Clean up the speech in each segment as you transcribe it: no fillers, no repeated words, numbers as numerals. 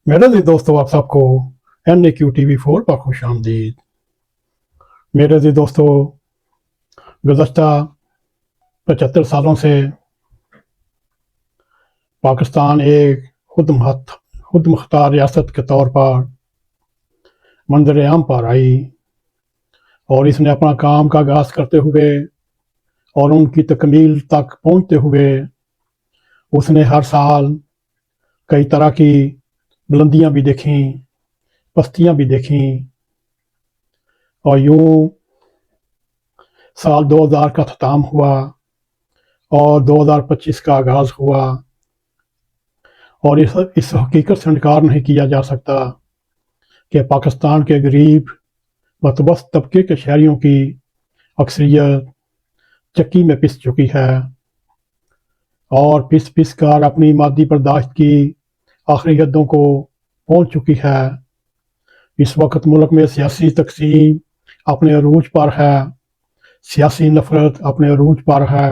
मेरे जी दोस्तों, आप सबको NAQ TV4 पर खुश आमदीद। मेरे जी दोस्तों, गुज़श्ता 75 सालों से पाकिस्तान एक खुद मुख्तार रियासत के तौर पर मंजर आम पर आई और इसने अपना काम का आगाज़ करते हुए और उनकी तकमील तक पहुँचते हुए उसने हर साल कई तरह की बुलंदियाँ भी देखीं, पस्तियाँ भी देखीं और यूँ साल 2000 का अख्ताम हुआ और 2025 का आगाज़ हुआ और इस हकीकत से इनकार नहीं किया जा सकता कि पाकिस्तान के गरीब मतवस्त तबके के शहरियों की अक्सरियत चक्की में पिस चुकी है और पिस पिस कर अपनी मादी बर्दाश्त की आखिरी हदों को पहुंच चुकी है। इस वक्त मुल्क में सियासी तकसीम अपने अरूज पर है, सियासी नफरत अपने अरूज पर है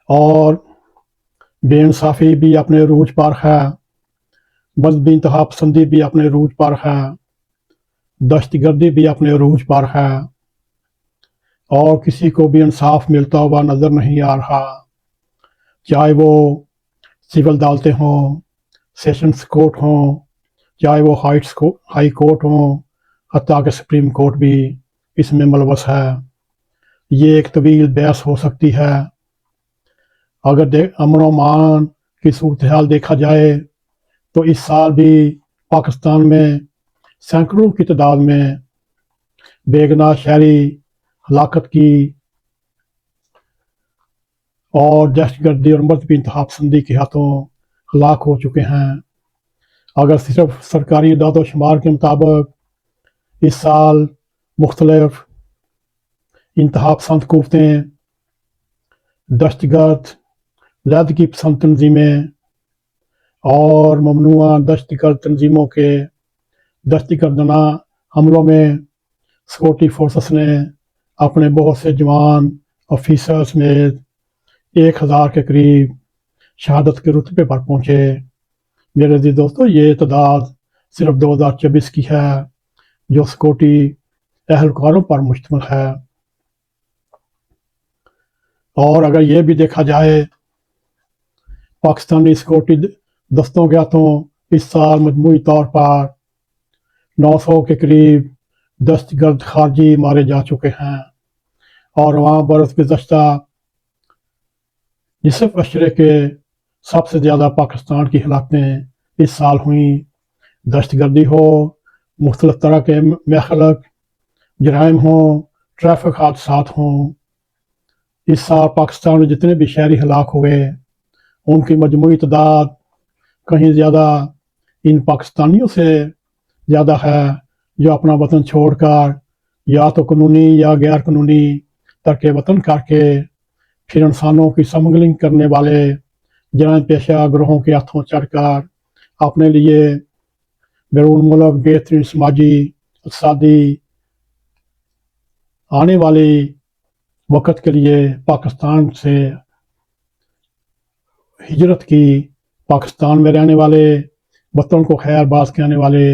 और बेइंसाफ़ी भी अपने अरूज पर है, मजहबी इंतहा पसंदी भी अपने अरूज पर है, दहशतगर्दी भी अपने अरूज पर है और किसी को भी इंसाफ मिलता हुआ नज़र नहीं आ रहा, चाहे वो सिविल अदालतें हों, सेशंस कोर्ट हों, चाहे वो हाई कोर्ट हों, हत्ता कि सुप्रीम कोर्ट भी इसमें मुलवस है। ये एक तवील बहस हो सकती है। अगर अमन अमान की सूरत हाल देखा जाए तो इस साल भी पाकिस्तान में सैकड़ों की तादाद में बेगुनाह शहरी हलाकत की और दहशतगर्दी और मजहबी इंतहा पसंदी के हाथों हलाक हो चुके हैं। अगर सिर्फ सरकारी इदारों शुमार के मुताबिक इस साल मुख्तलिफ इंतहा पसंद कुव्वतें, दहशतगर्द, लैदगी पसंद तंजीमें और ममनुआ दहशतगर्द तंजीमों के दहशतगर्दाना हमलों में सिक्योरिटी फोर्सेस ने अपने बहुत से जवान ऑफिसर समेत 1000 के करीब शहादत के रुतबे पर पहुंचे। मेरे जी दोस्तों, ये तादाद सिर्फ 2024 की है जो सिक्योरिटी एहलकारों पर मुश्तमिल है। और अगर ये भी देखा जाए पाकिस्तानी सिक्योरिटी दस्तों के हाथों इस साल मजमूई तौर पर 900 के करीब दहशतगर्द खारजी मारे जा चुके हैं और वहाँ बरस गुज़श्ता निसफ अशरे के सबसे ज़्यादा पाकिस्तान की हलाकतें इस साल हुई। दहशतगर्दी हो, मुख्तलिफ तरह के महलक जराइम हों, ट्रैफिक हादसात हों, इस साल पाकिस्तान में जितने भी शहरी हलाक हुए उनकी मजमूई तादाद कहीं ज़्यादा इन पाकिस्तानियों से ज़्यादा है जो अपना वतन छोड़कर या तो कानूनी या गैर कानूनी तर्क वतन करके फिर इंसानों की स्मगलिंग करने वाले जराइम पेशा ग्रोहों के हाथों चढ़कर अपने लिए बैरून मुल्क बेहतरीन समाजी इक़्तिसादी आने वाली वक़्त के लिए पाकिस्तान से हिजरत की, पाकिस्तान में रहने वाले वतन को खैरबाज कहने वाले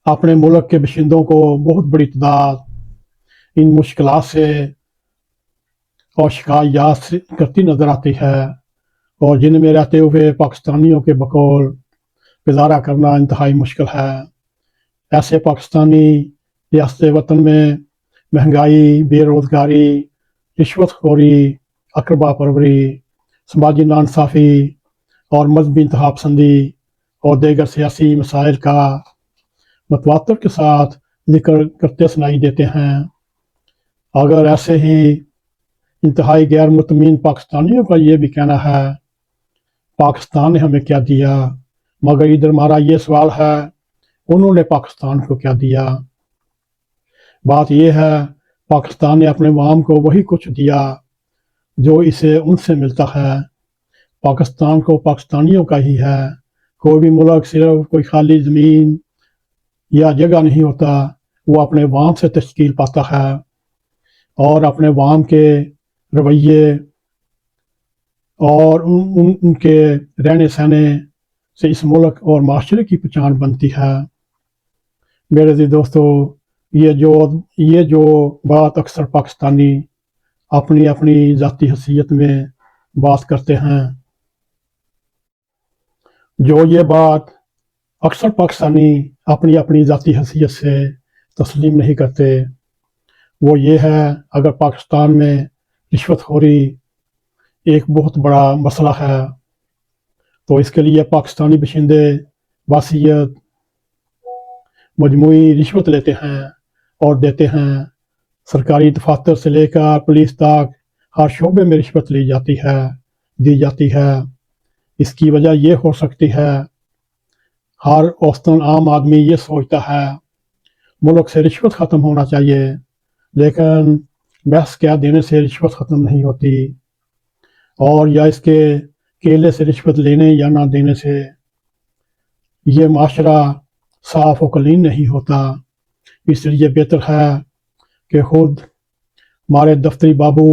अपने मुल्क के बशिंदों को बहुत बड़ी तादाद इन मुश्किलात से और शिकायत करती नज़र आती है और जिनमें रहते हुए पाकिस्तानियों के बकौल गुजारा करना इंतहाई मुश्किल है। ऐसे पाकिस्तानी रियासत वतन में महंगाई, बेरोज़गारी, रिश्वतखोरी, अकरबा परवरी, समाजी नाइंसाफ़ी और मजहबी इंतहा पसंदी और दीगर सियासी मसाइल का मतवातर के साथ जिक्र करते सुनाई देते हैं। अगर ऐसे ही इंतहाई गैर मुतमीन पाकिस्तानियों का ये भी कहना है पाकिस्तान ने हमें क्या दिया, मगर इधर हमारा ये सवाल है उन्होंने पाकिस्तान को क्या दिया। बात यह है पाकिस्तान ने अपने अवाम को वही कुछ दिया जो इसे उनसे मिलता है। पाकिस्तान को पाकिस्तानियों का ही है। कोई भी मुल्क सिर्फ कोई खाली ज़मीन या जगह नहीं होता, वो अपने अवाम से तश्कील पाता है और अपने अवाम के रवैये اور ان کے رہنے سہنے سے اس ملک اور معاشرے کی پہچان بنتی ہے۔ میرے عزیز دوستو، یہ جو بات اکثر پاکستانی اپنی اپنی ذاتی حیثیت میں بات کرتے ہیں، یہ بات اکثر پاکستانی اپنی اپنی ذاتی حیثیت سے تسلیم نہیں کرتے، وہ یہ ہے اگر پاکستان میں رشوت خوری ایک بہت بڑا مسئلہ ہے تو اس کے لیے پاکستانی باشندے باصیت مجموعی رشوت لیتے ہیں اور دیتے ہیں۔ سرکاری دفاتر سے لے کر پولیس تک ہر شعبے میں رشوت دی جاتی ہے۔ اس کی وجہ یہ ہو سکتی ہے، ہر اوسطاً عام آدمی یہ سوچتا ہے ملک سے رشوت ختم ہونا چاہیے، لیکن بحث کیا دینے سے رشوت ختم نہیں ہوتی، اور یا اس کے کیلے سے رشوت لینے یا نہ دینے سے یہ معاشرہ صاف و کلین نہیں ہوتا۔ اس لیے بہتر ہے کہ خود ہمارے دفتری بابو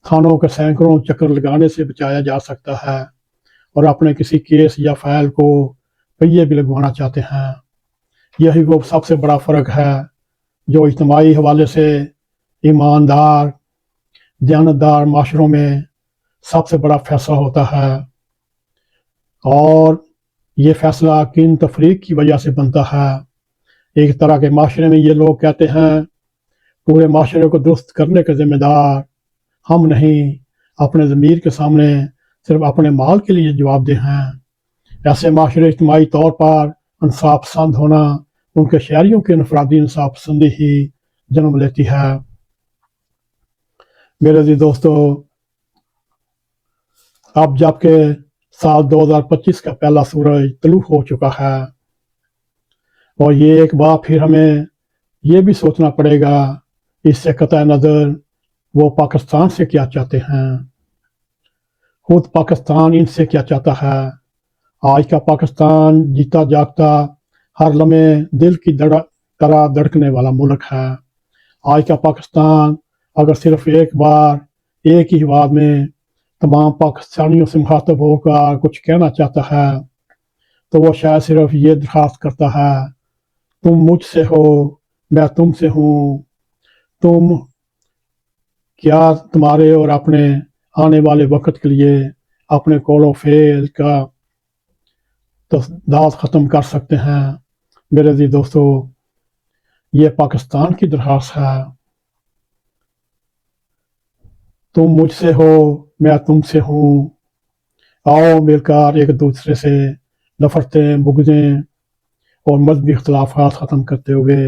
تھانوں کے سینکڑوں چکر لگانے سے بچایا جا سکتا ہے، اور اپنے کسی کیس یا فائل کو پہیے بھی لگوانا چاہتے ہیں۔ یہی وہ سب سے بڑا فرق ہے جو اجتماعی حوالے سے ایماندار دیانتدار معاشروں میں سب سے بڑا فیصلہ ہوتا ہے، اور یہ فیصلہ کن تفریق کی وجہ سے بنتا ہے۔ ایک طرح کے معاشرے میں یہ لوگ کہتے ہیں پورے معاشرے کو درست کرنے کے ذمہ دار ہم نہیں، اپنے ضمیر کے سامنے صرف اپنے مال کے لیے جواب دہ ہیں۔ ایسے معاشرے اجتماعی طور پر انصاف پسند ہونا ان کے شہریوں کی انفرادی انصاف پسندی ہی جنم لیتی ہے۔ میرے عزیز دوستو، اب جب کہ سال 2025 کا پہلا سورج طلوع ہو چکا ہے، اور یہ ایک بار پھر ہمیں یہ بھی سوچنا پڑے گا اس سے قطع نظر وہ پاکستان سے کیا چاہتے ہیں، خود پاکستان ان سے کیا چاہتا ہے۔ آج کا پاکستان جیتا جاگتا ہر لمحے دل کی طرح دھڑکنے والا ملک ہے۔ آج کا پاکستان اگر صرف ایک بار ایک ہی بات میں تمام پاکستانیوں سے مخاطب ہو کر کچھ کہنا چاہتا ہے تو وہ شاید صرف یہ درخواست کرتا ہے، تم مجھ سے ہو، میں تم سے ہوں، تم کیا تمہارے اور اپنے آنے والے وقت کے لیے اپنے قول و فعل کا تصداد ختم کر سکتے ہیں۔ میرے عزیز دوستو، یہ پاکستان کی درخواست ہے، تم مجھ سے ہو، میں تم سے ہوں، آؤ مل کر ایک دوسرے سے نفرتیں، بغضیں اور مذہبی اختلافات ختم کرتے ہوئے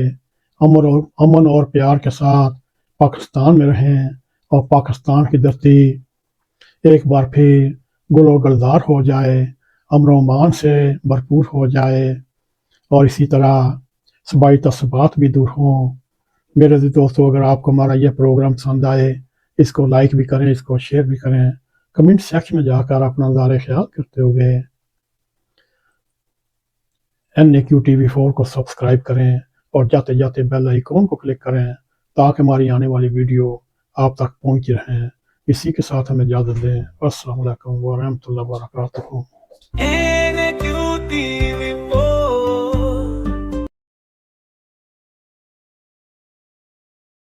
امن اور پیار کے ساتھ پاکستان میں رہیں، اور پاکستان کی دھرتی ایک بار پھر گل و گلزار ہو جائے، امن و امان سے بھرپور ہو جائے، اور اسی طرح صبائی تعصبات بھی دور ہوں۔ میرے عزیز دوستو، اگر آپ کو ہمارا یہ پروگرام پسند آئے، اس کو لائک بھی کریں، اس کو شیئر بھی کریں، کمنٹ سیکشن میں جا کر اپنا نظر خیال کرتے ہوئے NAQTV4 کو سبسکرائب کریں، اور جاتے جاتے بیل آئیکن کو کلک کریں تاکہ ہماری آنے والی ویڈیو آپ تک پہنچ رہیں۔ اسی کے ساتھ ہمیں اجازت دیں۔ السلام علیکم ورحمۃ اللہ وبرکاتہ۔